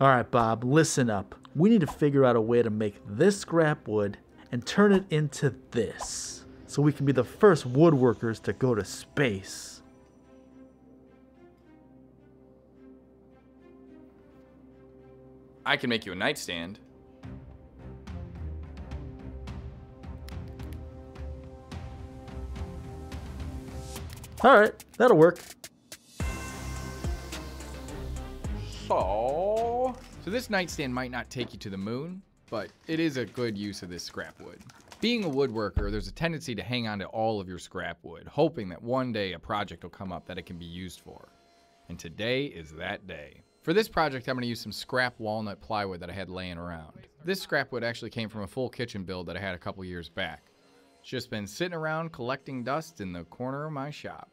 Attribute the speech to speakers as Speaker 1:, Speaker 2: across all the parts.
Speaker 1: Alright, Bob, listen up. We need to figure out a way to make this scrap wood and turn it into this, so we can be the first woodworkers to go to space.
Speaker 2: I can make you a nightstand.
Speaker 1: Alright, that'll work.
Speaker 2: So this nightstand might not take you to the moon, but it is a good use of this scrap wood. Being a woodworker, there's a tendency to hang on to all of your scrap wood, hoping that one day a project will come up that it can be used for. And today is that day. For this project, I'm going to use some scrap walnut plywood that I had laying around. This scrap wood actually came from a full kitchen build that I had a couple years back. It's just been sitting around collecting dust in the corner of my shop.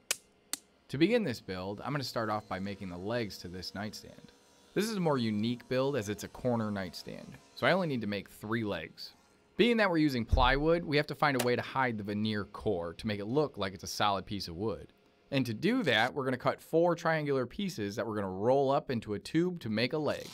Speaker 2: To begin this build, I'm going to start off by making the legs to this nightstand. This is a more unique build as it's a corner nightstand, so I only need to make 3 legs. Being that we're using plywood, we have to find a way to hide the veneer core to make it look like it's a solid piece of wood. And to do that, we're going to cut 4 triangular pieces that we're going to roll up into a tube to make a leg.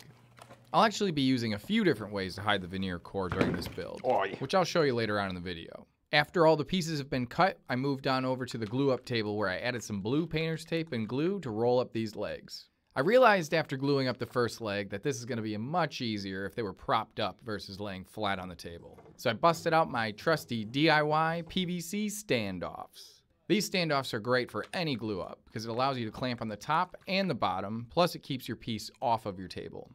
Speaker 2: I'll actually be using a few different ways to hide the veneer core during this build, which I'll show you later on in the video. After all the pieces have been cut, I moved on over to the glue up table where I added some blue painter's tape and glue to roll up these legs. I realized after gluing up the first leg that this is going to be much easier if they were propped up versus laying flat on the table. So I busted out my trusty DIY PVC standoffs. These standoffs are great for any glue up because it allows you to clamp on the top and the bottom, plus it keeps your piece off of your table.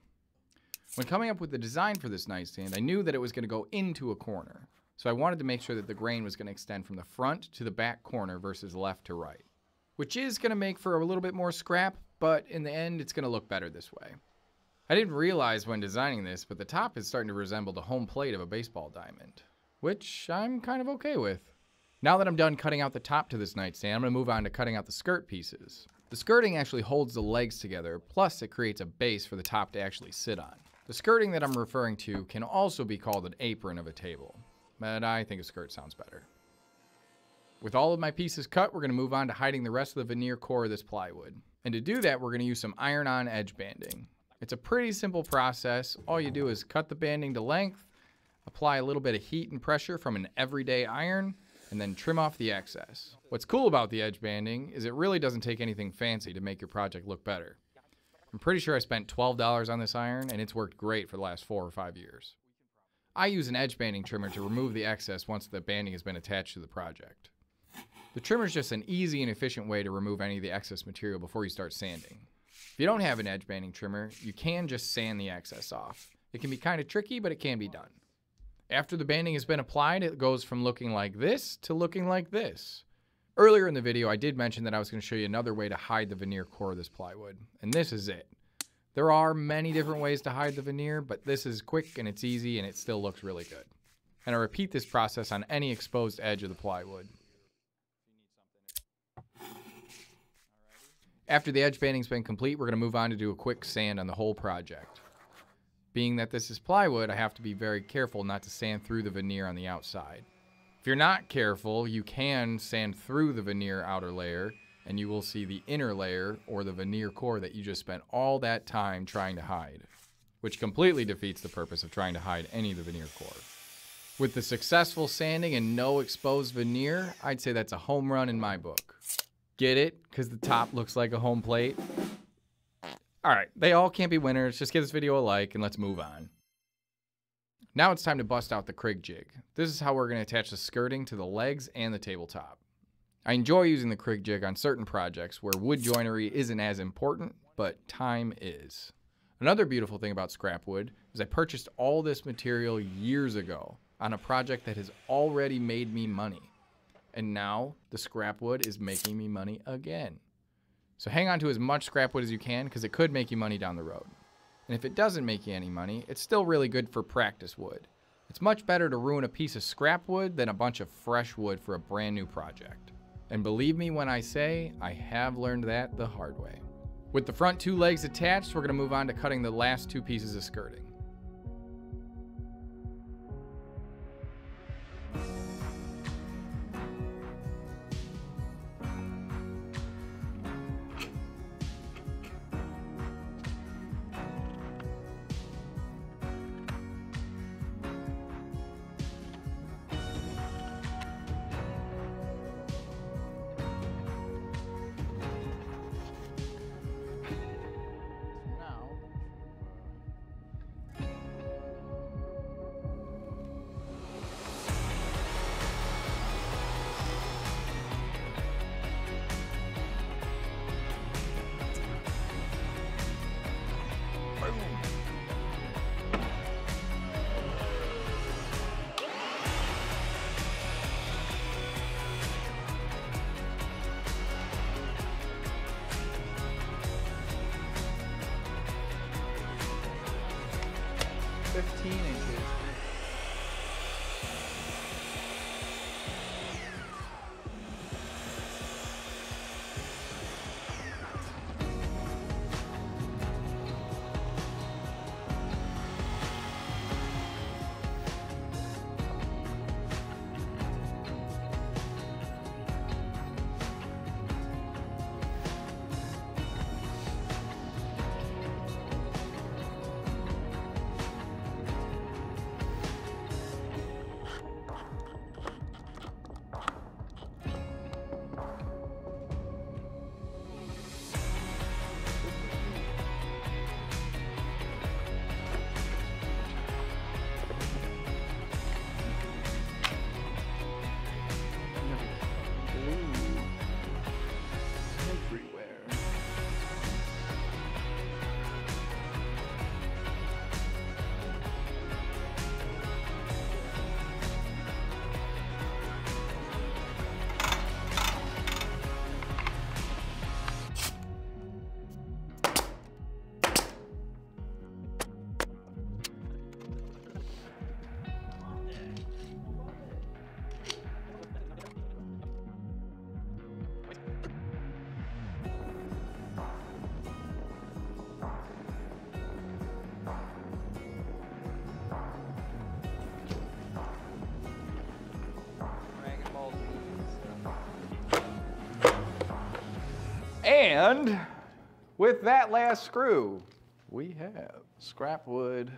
Speaker 2: When coming up with the design for this nightstand, I knew that it was going to go into a corner. So I wanted to make sure that the grain was going to extend from the front to the back corner versus left to right, which is going to make for a little bit more scrap, but in the end, it's going to look better this way. I didn't realize when designing this, but the top is starting to resemble the home plate of a baseball diamond, which I'm kind of okay with. Now that I'm done cutting out the top to this nightstand, I'm going to move on to cutting out the skirt pieces. The skirting actually holds the legs together, plus it creates a base for the top to actually sit on. The skirting that I'm referring to can also be called an apron of a table, but I think a skirt sounds better. With all of my pieces cut, we're going to move on to hiding the rest of the veneer core of this plywood. And to do that, we're going to use some iron-on edge banding. It's a pretty simple process. All you do is cut the banding to length, apply a little bit of heat and pressure from an everyday iron, and then trim off the excess. What's cool about the edge banding is it really doesn't take anything fancy to make your project look better. I'm pretty sure I spent $12 on this iron, and it's worked great for the last 4 or 5 years. I use an edge banding trimmer to remove the excess once the banding has been attached to the project. The trimmer is just an easy and efficient way to remove any of the excess material before you start sanding. If you don't have an edge banding trimmer, you can just sand the excess off. It can be kind of tricky, but it can be done. After the banding has been applied, it goes from looking like this to looking like this. Earlier in the video, I did mention that I was going to show you another way to hide the veneer core of this plywood, and this is it. There are many different ways to hide the veneer, but this is quick and it's easy and it still looks really good. And I repeat this process on any exposed edge of the plywood. After the edge banding's been complete, we're going to move on to do a quick sand on the whole project. Being that this is plywood, I have to be very careful not to sand through the veneer on the outside. If you're not careful, you can sand through the veneer outer layer, and you will see the inner layer, or the veneer core that you just spent all that time trying to hide, which completely defeats the purpose of trying to hide any of the veneer core. With the successful sanding and no exposed veneer, I'd say that's a home run in my book. Get it? Because the top looks like a home plate? Alright, they all can't be winners. Just give this video a like and let's move on. Now it's time to bust out the Krig jig. This is how we're going to attach the skirting to the legs and the tabletop. I enjoy using the Krig jig on certain projects where wood joinery isn't as important, but time is. Another beautiful thing about scrap wood is I purchased all this material years ago on a project that has already made me money. And now the scrap wood is making me money again. So hang on to as much scrap wood as you can because it could make you money down the road. And if it doesn't make you any money, it's still really good for practice wood. It's much better to ruin a piece of scrap wood than a bunch of fresh wood for a brand new project. And believe me when I say, I have learned that the hard way. With the front 2 legs attached, we're going to move on to cutting the last 2 pieces of skirting. 15 inches. And with that last screw, we have scrap wood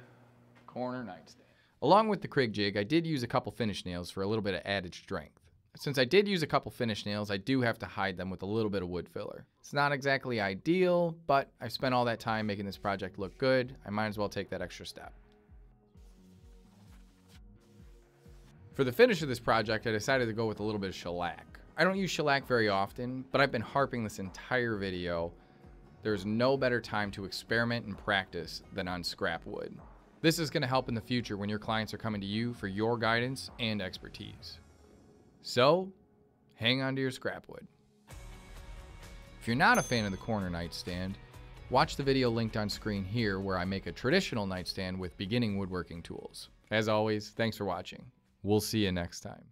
Speaker 2: corner nightstand. Along with the Krig jig, I did use a couple finish nails for a little bit of added strength. Since I did use a couple finish nails, I do have to hide them with a little bit of wood filler. It's not exactly ideal, but I've spent all that time making this project look good. I might as well take that extra step. For the finish of this project, I decided to go with a little bit of shellac. I don't use shellac very often, but I've been harping this entire video. There's no better time to experiment and practice than on scrap wood. This is going to help in the future when your clients are coming to you for your guidance and expertise. So, hang on to your scrap wood. If you're not a fan of the corner nightstand, watch the video linked on screen here where I make a traditional nightstand with beginning woodworking tools. As always, thanks for watching. We'll see you next time.